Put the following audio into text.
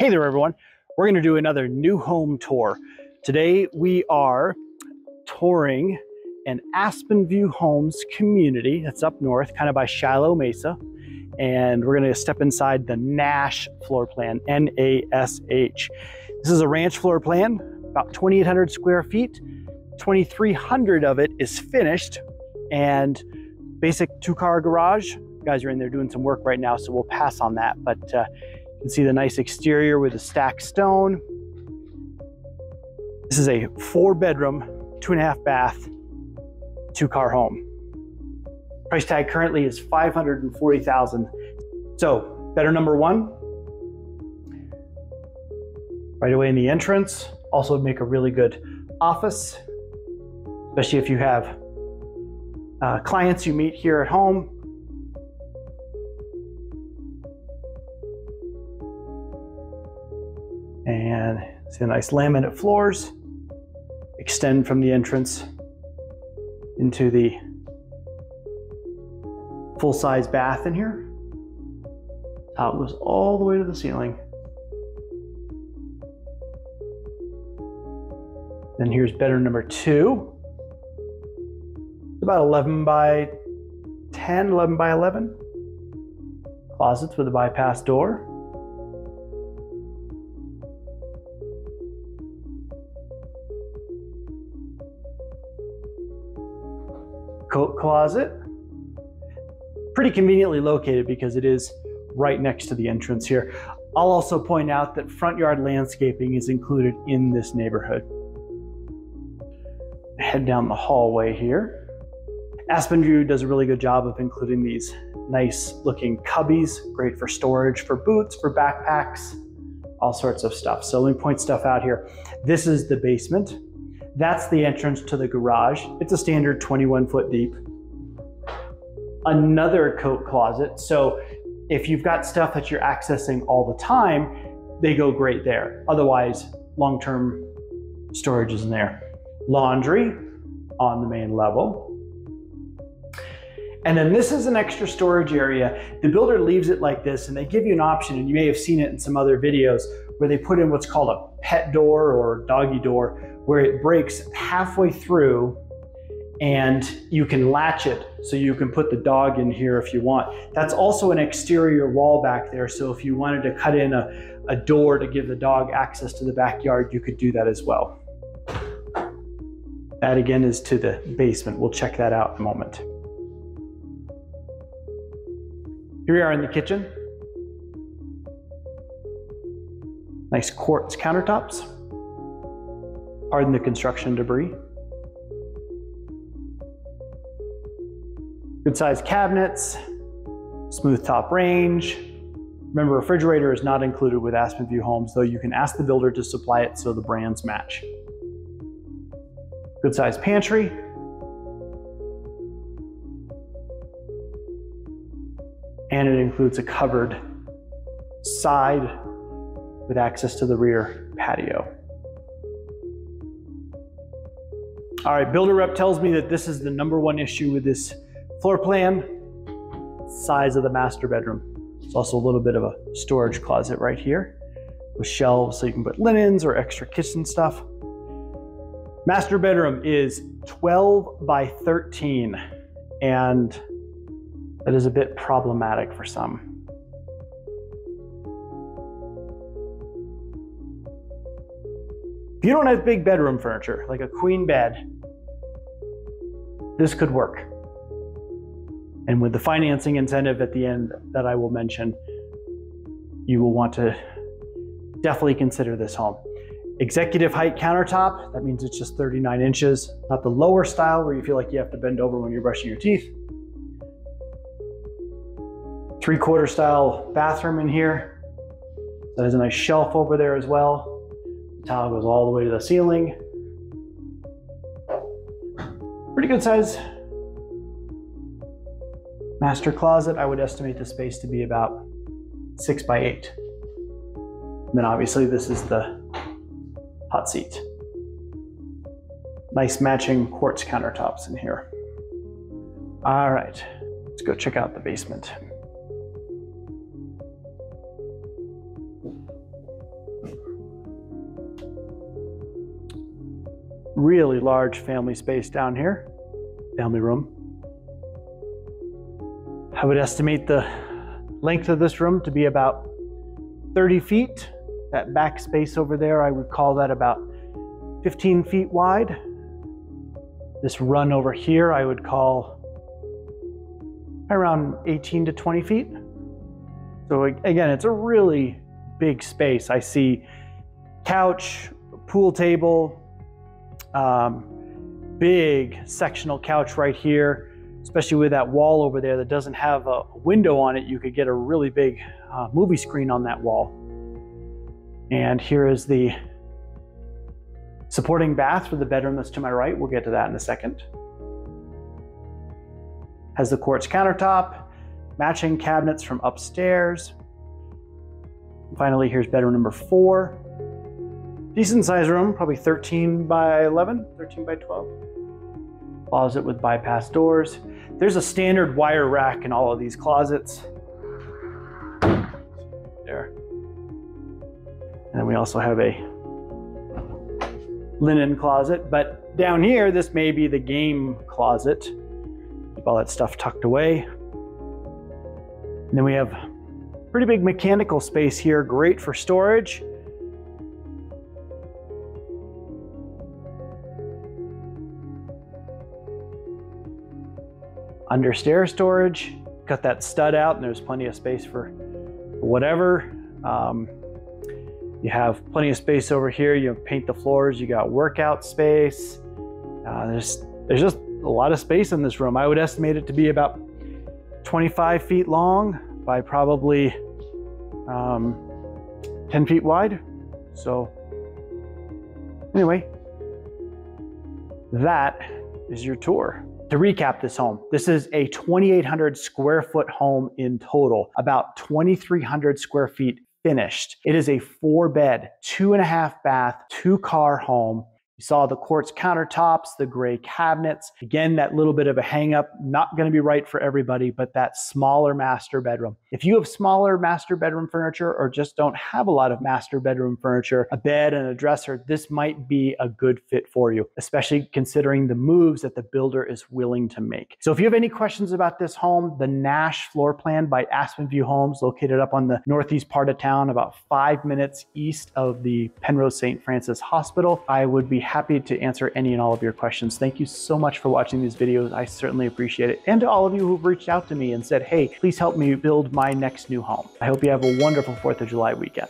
Hey there everyone, we're going to do another new home tour. Today we are touring an Aspen View Homes Community that's up north, kind of by Shallow Mesa. And we're going to step inside the Nash floor plan, N-A-S-H. This is a ranch floor plan, about 2,800 square feet. 2,300 of it is finished and basic 2-car garage. You guys are in there doing some work right now, so we'll pass on that. But you can see the nice exterior with the stacked stone. This is a 4-bedroom, 2.5 bath, 2-car home. Price tag currently is $540,000. So, better number one, right away in the entrance. Also would make a really good office, especially if you have clients you meet here at home. And see the nice laminate floors extend from the entrance into the full-size bath in here. Top goes all the way to the ceiling. Then here's bedroom number 2. It's about 11 by 10, 11 by 11. Closets with a bypass door. Coat closet. Pretty conveniently located because it is right next to the entrance here. I'll also point out that front yard landscaping is included in this neighborhood. Head down the hallway here. Aspen View does a really good job of including these nice looking cubbies, great for storage, for boots, for backpacks, all sorts of stuff. So let me point stuff out here. This is the basement. That's the entrance to the garage. It's a standard 21 foot deep. Another coat closet. So if you've got stuff that you're accessing all the time, they go great there. Otherwise, long-term storage is in there. Laundry on the main level. And then this is an extra storage area. The builder leaves it like this, and they give you an option, and you may have seen it in some other videos, where they put in what's called a pet door or doggy door, where it breaks halfway through and you can latch it so you can put the dog in here if you want. That's also an exterior wall back there, so if you wanted to cut in a door to give the dog access to the backyard, you could do that as well. That again is to the basement. We'll check that out in a moment. Here we are in the kitchen. Nice quartz countertops. Pardon the construction debris. Good sized cabinets, smooth top range. Remember, refrigerator is not included with Aspen View Homes, though you can ask the builder to supply it so the brands match. Good sized pantry. And it includes a covered side with access to the rear patio. All right, builder rep tells me that this is the #1 issue with this floor plan, size of the master bedroom. It's also a little bit of a storage closet right here with shelves so you can put linens or extra kitchen stuff. Master bedroom is 12 by 13, and that is a bit problematic for some. If you don't have big bedroom furniture, like a queen bed, this could work. And with the financing incentive at the end that I will mention, you will want to definitely consider this home. Executive height countertop, that means it's just 39 inches, not the lower style where you feel like you have to bend over when you're brushing your teeth. 3/4 style bathroom in here. That has a nice shelf over there as well. The tile goes all the way to the ceiling. Pretty good size master closet. I would estimate the space to be about 6 by 8. And then obviously this is the hot seat. Nice matching quartz countertops in here. All right, let's go check out the basement. Really large family space down here, family room. I would estimate the length of this room to be about 30 feet. That back space over there, I would call that about 15 feet wide. This run over here, I would call around 18 to 20 feet. So again, it's a really big space. I see couch, pool table, big sectional couch right here, especially with that wall over there that doesn't have a window on it. You could get a really big movie screen on that wall. And here is the supporting bath for the bedroom that's to my right. We'll get to that in a second. Has the quartz countertop, matching cabinets from upstairs. And finally, here's bedroom number 4. Decent sized room, probably 13 by 11, 13 by 12. Closet with bypass doors. There's a standard wire rack in all of these closets. There. And then we also have a linen closet, but down here, this may be the game closet. Keep all that stuff tucked away. And then we have pretty big mechanical space here, great for storage. Under stair storage, cut that stud out and there's plenty of space for whatever. You have plenty of space over here. You paint the floors, you got workout space. There's just a lot of space in this room. I would estimate it to be about 25 feet long by probably 10 feet wide. So anyway, that is your tour. To recap this home, this is a 2,800 square foot home in total, about 2,300 square feet finished. It is a 4-bed, 2.5 bath, 2-car home. You saw the quartz countertops, the gray cabinets. Again, that little bit of a hang up, not gonna be right for everybody, but that smaller master bedroom. If you have smaller master bedroom furniture or just don't have a lot of master bedroom furniture, a bed and a dresser, this might be a good fit for you, especially considering the moves that the builder is willing to make. So if you have any questions about this home, the Nash floor plan by Aspen View Homes, located up on the northeast part of town, about 5 minutes east of the Penrose St. Francis Hospital, I would be happy to answer any and all of your questions. Thank you so much for watching these videos. I certainly appreciate it. And to all of you who've reached out to me and said, hey, please help me build my next new home. I hope you have a wonderful 4th of July weekend.